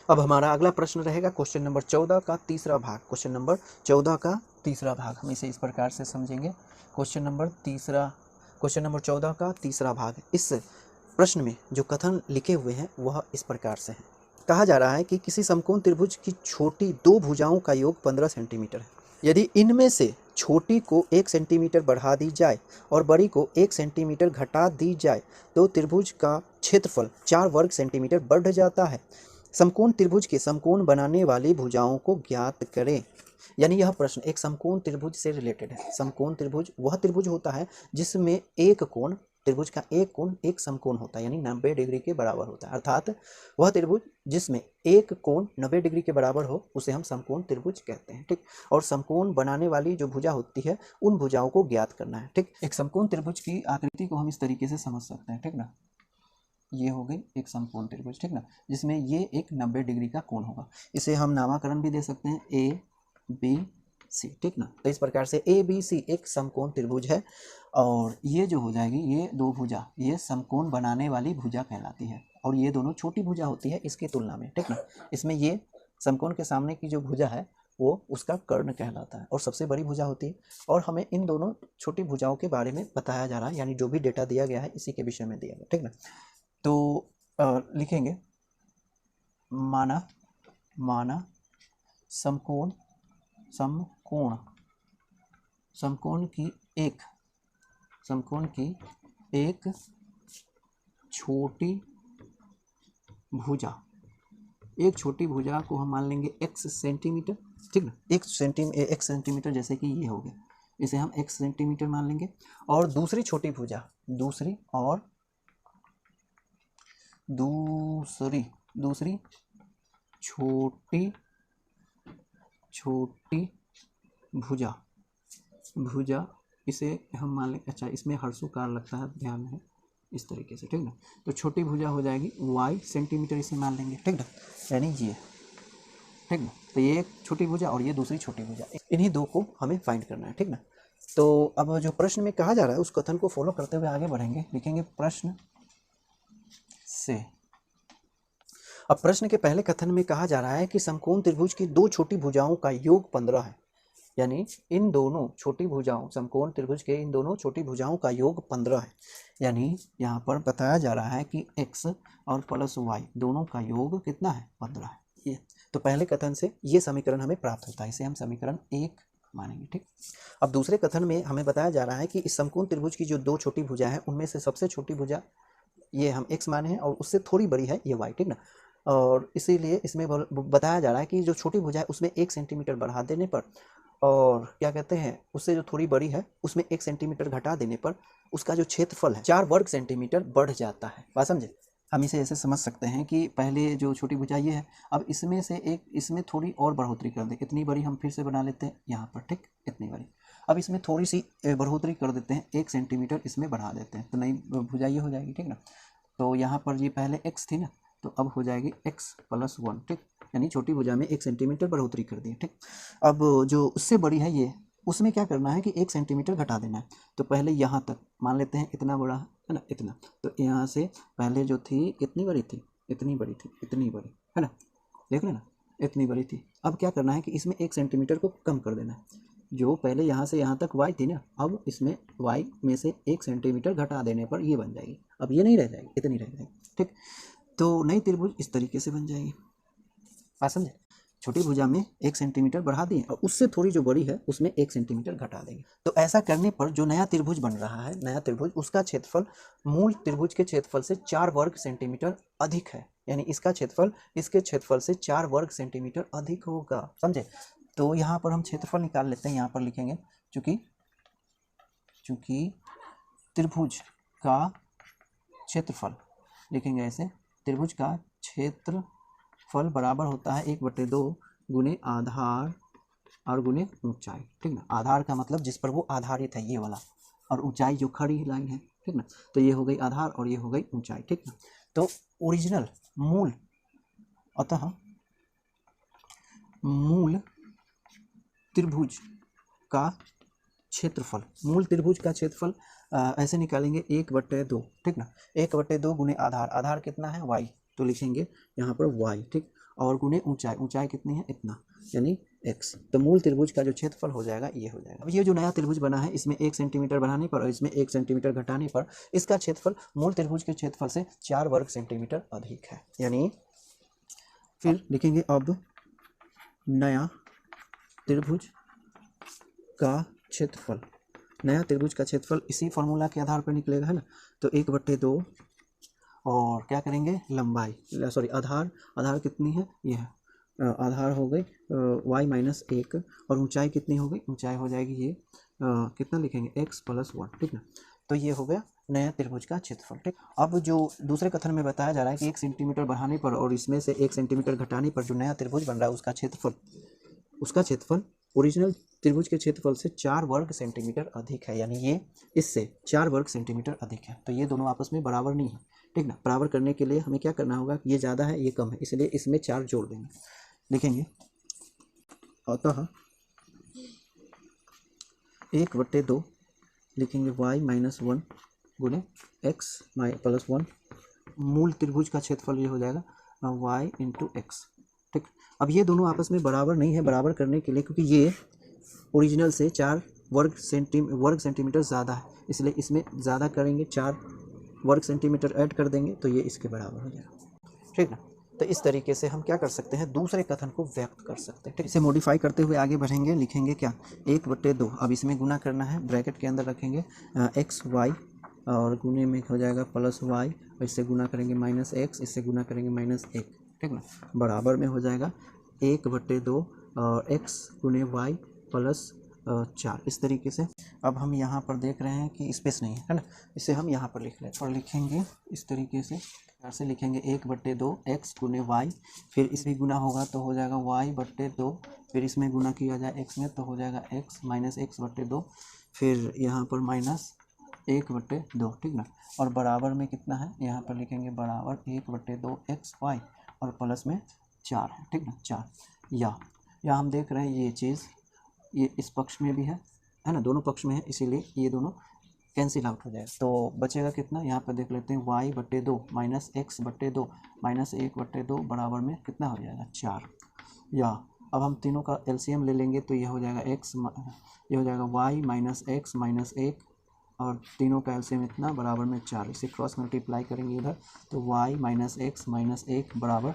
अब हमारा अगला प्रश्न रहेगा क्वेश्चन नंबर 14 का तीसरा भाग। क्वेश्चन नंबर 14 का तीसरा भाग हम इसे इस प्रकार से समझेंगे। क्वेश्चन नंबर 14 का तीसरा भाग। इस प्रश्न में जो कथन लिखे हुए हैं वह इस प्रकार से है। कहा जा रहा है कि किसी समकोण त्रिभुज की छोटी दो भुजाओं का योग 15 सेंटीमीटर है। यदि इनमें से छोटी को 1 सेंटीमीटर बढ़ा दी जाए और बड़ी को 1 सेंटीमीटर घटा दी जाए तो त्रिभुज का क्षेत्रफल 4 वर्ग सेंटीमीटर बढ़ जाता है। समकोण त्रिभुज के समकोण बनाने वाली भुजाओं को ज्ञात करें। यानी यह प्रश्न एक समकोण त्रिभुज से रिलेटेड है। समकोण त्रिभुज वह त्रिभुज होता है जिसमें एक कोण, त्रिभुज का एक कोण एक समकोण होता है, यानी 90 डिग्री के बराबर होता है। अर्थात वह त्रिभुज जिसमें एक कोण 90 डिग्री के बराबर हो उसे हम समकोण त्रिभुज कहते हैं। ठीक, और समकोण बनाने वाली जो भुजा होती है उन भुजाओं को ज्ञात करना है। ठीक, एक समकोण त्रिभुज की आकृति को हम इस तरीके से समझ सकते हैं। ठीक ना, ये हो गई एक समकोण त्रिभुज। ठीक ना, जिसमें ये एक 90 डिग्री का कोण होगा। इसे हम नामकरण भी दे सकते हैं ए बी सी। ठीक ना, तो इस प्रकार से ए बी सी एक समकोण त्रिभुज है और ये जो हो जाएगी ये दो भुजा, ये समकोण बनाने वाली भुजा कहलाती है और ये दोनों छोटी भुजा होती है इसकी तुलना में। ठीक ना, इसमें ये समकोण के सामने की जो भुजा है वो उसका कर्ण कहलाता है और सबसे बड़ी भुजा होती है। और हमें इन दोनों छोटी भुजाओं के बारे में बताया जा रहा है, यानी जो भी डेटा दिया गया है इसी के विषय में दिया गया। ठीक ना, तो लिखेंगे माना समकोण की एक छोटी भुजा, एक छोटी भुजा को हम मान लेंगे x सेंटीमीटर। ठीक ना, एक सेंटीमीटर जैसे कि ये हो गया, इसे हम x सेंटीमीटर मान लेंगे। और दूसरी छोटी भुजा, दूसरी छोटी भुजा इसे हम मान लें, अच्छा इसमें हर्षोकार लगता है, ध्यान है इस तरीके से। ठीक ना, तो छोटी भुजा हो जाएगी y सेंटीमीटर, इसे मान लेंगे। ठीक ना, यानी ये। ठीक ना, तो ये एक छोटी भुजा और ये दूसरी छोटी भुजा, इन्हीं दो को हमें फाइंड करना है। ठीक ना, तो अब जो प्रश्न में कहा जा रहा है उस कथन को फॉलो करते हुए आगे बढ़ेंगे। लिखेंगे प्रश्न से। अब प्रश्न के पहले कथन में कहा जा रहा है कि समकोण त्रिभुज की दो छोटी भुजाओं का योग 15 है। यानी इन दोनों छोटी भुजाओं, समकोण त्रिभुज के इन दोनों छोटी भुजाओं का योग 15 है। यानी यहाँ पर बताया जा रहा है कि x और प्लस y दोनों का योग कितना है, 15 है। ये तो पहले कथन से ये समीकरण हमें प्राप्त होता है, इसे हम समीकरण 1 मानेंगे। ठीक, अब दूसरे कथन में हमें बताया जा रहा है कि इस समकोण त्रिभुज की जो दो छोटी भुजा है उनमें से सबसे छोटी भुजा ये हम x माने हैं और उससे थोड़ी बड़ी है ये y। ठीक ना, और इसीलिए इसमें बताया जा रहा है कि जो छोटी भुजा है उसमें 1 सेंटीमीटर बढ़ा देने पर, और क्या कहते हैं उससे जो थोड़ी बड़ी है उसमें 1 सेंटीमीटर घटा देने पर उसका जो क्षेत्रफल है 4 वर्ग सेंटीमीटर बढ़ जाता है। बात समझे? हम इसे ऐसे समझ सकते हैं कि पहले जो छोटी भुजा ये है, अब इसमें से एक, इसमें थोड़ी और बढ़ोतरी कर दें, इतनी बड़ी हम फिर से बना लेते हैं यहाँ पर। ठीक, इतनी बड़ी। अब इसमें थोड़ी सी बढ़ोतरी कर देते हैं, 1 सेंटीमीटर इसमें बढ़ा देते हैं, तो नई भुजा ये हो जाएगी। ठीक ना, तो यहाँ पर ये पहले x थी ना, तो अब हो जाएगी x प्लस 1। ठीक, यानी छोटी भुजा में 1 सेंटीमीटर बढ़ोतरी कर दी। ठीक, अब जो उससे बड़ी है ये, उसमें क्या करना है कि 1 सेंटीमीटर घटा देना है। तो पहले यहाँ तक मान लेते हैं, इतना बड़ा है ना, इतना, तो यहाँ से पहले जो थी कितनी बड़ी थी, इतनी बड़ी थी, इतनी बड़ी है ना, देख लेना इतनी बड़ी थी। अब क्या करना है कि इसमें 1 सेंटीमीटर को कम कर देना है। जो पहले यहाँ से यहाँ तक y थी ना, अब इसमें y में से 1 सेंटीमीटर घटा देने पर ये बन जाएगी। अब ये नहीं रह जाएगी, इतनी रह जाएगी। ठीक, तो नई त्रिभुज इस तरीके से बन जाएगी। बात समझे? छोटी भुजा में 1 सेंटीमीटर बढ़ा दिए और उससे थोड़ी जो बड़ी है उसमें 1 सेंटीमीटर घटा देंगे। तो ऐसा करने पर जो नया त्रिभुज बन रहा है, नया त्रिभुज, उसका क्षेत्रफल मूल त्रिभुज के क्षेत्रफल से 4 वर्ग सेंटीमीटर अधिक है। यानी इसका क्षेत्रफल इसके क्षेत्रफल से 4 वर्ग सेंटीमीटर अधिक होगा। समझे? तो यहाँ पर हम क्षेत्रफल निकाल लेते हैं। यहाँ पर लिखेंगे चूंकि त्रिभुज का क्षेत्रफल, लिखेंगे ऐसे, त्रिभुज का क्षेत्रफल बराबर होता है 1/2 गुने आधार और गुने ऊंचाई। ठीक ना, आधार का मतलब जिस पर वो आधारित है ये वाला, और ऊंचाई जो खड़ी लाइन है। ठीक ना, तो ये हो गई आधार और ये हो गई ऊंचाई। ठीक ना, तो ओरिजिनल मूल, अतः मूल त्रिभुज का क्षेत्रफल, मूल त्रिभुज का क्षेत्रफल ऐसे निकालेंगे 1/2। ठीक ना, 1/2 गुने आधार, आधार कितना है y, तो लिखेंगे यहाँ पर y। ठीक, और गुने ऊंचाई, ऊंचाई कितनी है इतना, यानी x। तो मूल त्रिभुज का जो क्षेत्रफल हो जाएगा ये हो जाएगा। अब ये जो नया त्रिभुज बना है इसमें 1 सेंटीमीटर बढ़ाने पर और इसमें 1 सेंटीमीटर घटाने पर इसका क्षेत्रफल मूल त्रिभुज के क्षेत्रफल से 4 वर्ग सेंटीमीटर अधिक है। यानी फिर लिखेंगे अब नया त्रिभुज का क्षेत्रफल, नया त्रिभुज का क्षेत्रफल इसी फॉर्मूला के आधार पर निकलेगा, है ना। तो 1/2 और क्या करेंगे लंबाई, सॉरी आधार, आधार कितनी है ये है, आधार हो गई y-1 और ऊंचाई कितनी हो गई, ऊंचाई हो जाएगी ये कितना लिखेंगे x + 1, ठीक ना। तो ये हो गया नया त्रिभुज का क्षेत्रफल, ठीक। अब जो दूसरे कथन में बताया जा रहा है कि 1 सेंटीमीटर बढ़ाने पर और इसमें से 1 सेंटीमीटर घटाने पर जो नया त्रिभुज बन रहा है उसका क्षेत्रफल ओरिजिनल त्रिभुज के क्षेत्रफल से 4 वर्ग सेंटीमीटर अधिक है, यानी ये इससे 4 वर्ग सेंटीमीटर अधिक है। तो ये दोनों आपस में बराबर नहीं है, ठीक ना। बराबर करने के लिए हमें क्या करना होगा, ये ज़्यादा है ये कम है, इसलिए इसमें 4 जोड़ देंगे। लिखेंगे अतः 1/2 लिखेंगे y-1 गुने x + 1, मूल त्रिभुज का क्षेत्रफल ये हो जाएगा y × x, ठीक। अब ये दोनों आपस में बराबर नहीं है, बराबर करने के लिए क्योंकि ये ओरिजिनल से 4 वर्ग सेंटीमीटर ज़्यादा है, इसलिए इसमें ज़्यादा करेंगे, 4 वर्ग सेंटीमीटर ऐड कर देंगे तो ये इसके बराबर हो जाएगा, ठीक ना। तो इस तरीके से हम क्या कर सकते हैं, दूसरे कथन को व्यक्त कर सकते हैं, ठीक। इसे मॉडिफाई करते हुए आगे बढ़ेंगे, लिखेंगे क्या 1/2, अब इसमें गुना करना है, ब्रैकेट के अंदर रखेंगे x y और गुने में हो जाएगा +y, इससे गुना करेंगे -x, इससे गुना करेंगे -1, ठीक ना, बराबर में हो जाएगा 1/2 और x गुने y + 4। इस तरीके से अब हम यहाँ पर देख रहे हैं कि स्पेस नहीं है ना, इसे हम यहाँ पर लिख लें और लिखेंगे इस तरीके से, ऐसे लिखेंगे 1/2 x गुने y, फिर इसमें गुना होगा तो हो जाएगा y/2, फिर इसमें गुना किया जाए x में तो हो जाएगा x -x/2, फिर यहाँ पर -1/2, ठीक ना, और बराबर में कितना है, यहाँ पर लिखेंगे बराबर 1/2 xy और प्लस में 4 है, ठीक ना, 4। या हम देख रहे हैं ये चीज़ ये इस पक्ष में भी है ना, दोनों पक्ष में है, इसीलिए ये दोनों कैंसिल आउट हो जाएगा। तो बचेगा कितना, यहाँ पर देख लेते हैं y/2 -x/2 -1/2 बराबर में कितना हो जाएगा 4। या अब हम तीनों का एलसीएम ले लेंगे तो ये हो जाएगा ये हो जाएगा y -x -1 और तीनों का एलसीएम इतना बराबर में 4, इसे क्रॉस मल्टीप्लाई करेंगे इधर तो y -x -1 बराबर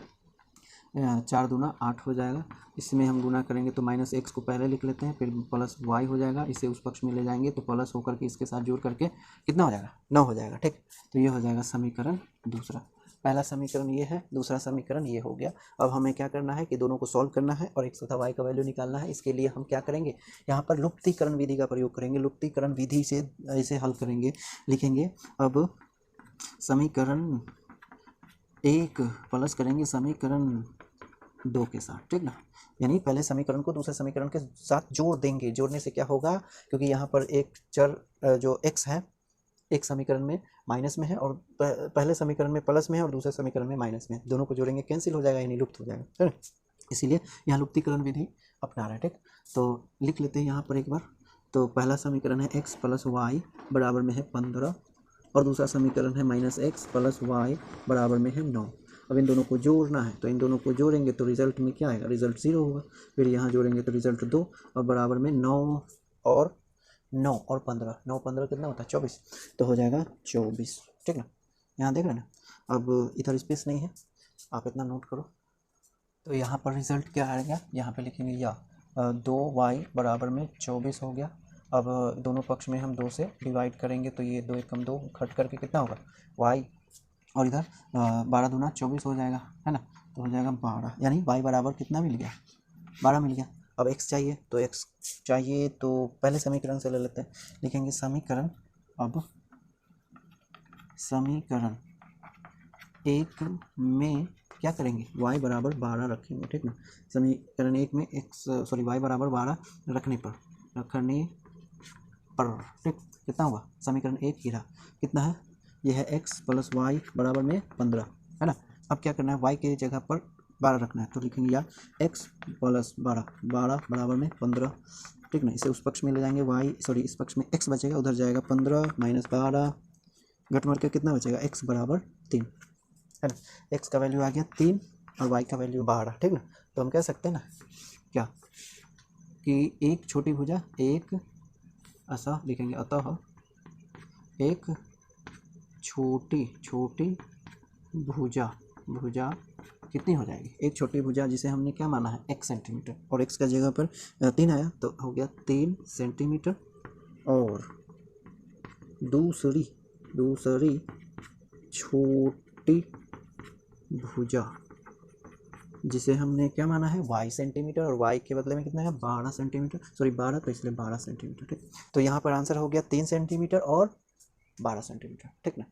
4 दूना 8 हो जाएगा। इसमें हम गुना करेंगे तो -x को पहले लिख लेते हैं, फिर +y हो जाएगा, इसे उस पक्ष में ले जाएंगे तो प्लस होकर के इसके साथ जोड़ करके कितना हो जाएगा 9 हो जाएगा, ठीक। तो ये हो जाएगा समीकरण दूसरा। पहला समीकरण ये है, दूसरा समीकरण ये हो गया। अब हमें क्या करना है कि दोनों को सॉल्व करना है और x तथा y का वैल्यू निकालना है। इसके लिए हम क्या करेंगे, यहाँ पर लुप्तीकरण विधि का प्रयोग करेंगे। लुप्तीकरण विधि से इसे हल करेंगे। लिखेंगे अब समीकरण 1 प्लस करेंगे समीकरण 2 के साथ, ठीक ना, यानी पहले समीकरण को दूसरे समीकरण के साथ जोड़ देंगे। जोड़ने से क्या होगा, क्योंकि यहाँ पर एक चर जो x है एक समीकरण में माइनस में है और पहले समीकरण में प्लस में है और दूसरे समीकरण में माइनस में है, दोनों को जोड़ेंगे कैंसिल हो जाएगा, यानी लुप्त हो जाएगा, है ना। इसीलिए यहाँ लुप्तीकरण विधि अपना रहा है, ठीक। तो लिख लेते हैं यहाँ पर एक बार। तो पहला समीकरण है x + y बराबर में है 15 और दूसरा समीकरण है -x + y बराबर में है 9। अब इन दोनों को जोड़ना है, तो इन दोनों को जोड़ेंगे तो रिजल्ट में क्या आएगा, रिजल्ट 0 होगा। फिर यहाँ जोड़ेंगे तो रिजल्ट 2 और बराबर में 9 और 15, 9 15 कितना होता है 24, तो हो जाएगा 24, ठीक ना। यहाँ देख रहे हैं ना। अब इधर स्पेस नहीं है, आप इतना नोट करो। तो यहाँ पर रिजल्ट क्या आएगा, यहाँ पे लिखेंगे या 2y बराबर में 24 हो गया। अब दोनों पक्ष में हम 2 से डिवाइड करेंगे तो ये 2 एकम 2 घट करके कितना होगा y, और इधर 12 दूना 24 हो जाएगा, है ना। तो हो जाएगा 12, यानी y बराबर कितना मिल गया 12 मिल गया। अब x चाहिए तो पहले समीकरण से ले लेते हैं। लिखेंगे समीकरण, अब समीकरण 1 में क्या करेंगे y बराबर 12 रखेंगे, ठीक ना। समीकरण 1 में y बराबर 12 रखने पर ठीक कितना हुआ, समीकरण 1 गिरा कितना है, यह है x + y बराबर में 15, है ना। अब क्या करना है, y के जगह पर 12 रखना है, तो लिखेंगे या x + 12 बराबर में 15, ठीक ना। इसे उस पक्ष में ले जाएंगे इस पक्ष में x बचेगा, उधर जाएगा 15 - 12 घट मार के कितना बचेगा x बराबर 3, है ना। x का वैल्यू आ गया 3 और y का वैल्यू 12, ठीक ना। तो हम कह सकते हैं ना क्या कि एक छोटी भुजा, एक ऐसा लिखेंगे, अतः एक छोटी भुजा कितनी हो जाएगी, एक छोटी भुजा जिसे हमने क्या माना है x सेंटीमीटर, और x का जगह पर 3 आया तो हो गया 3 सेंटीमीटर, और दूसरी छोटी भुजा जिसे हमने क्या माना है y सेंटीमीटर, और y के बदले में कितना है 12 सेंटीमीटर, सॉरी 12, तो इसलिए 12 सेंटीमीटर, ठीक। तो यहाँ पर आंसर हो गया 3 सेंटीमीटर और 12 सेंटीमीटर, ठीक ना।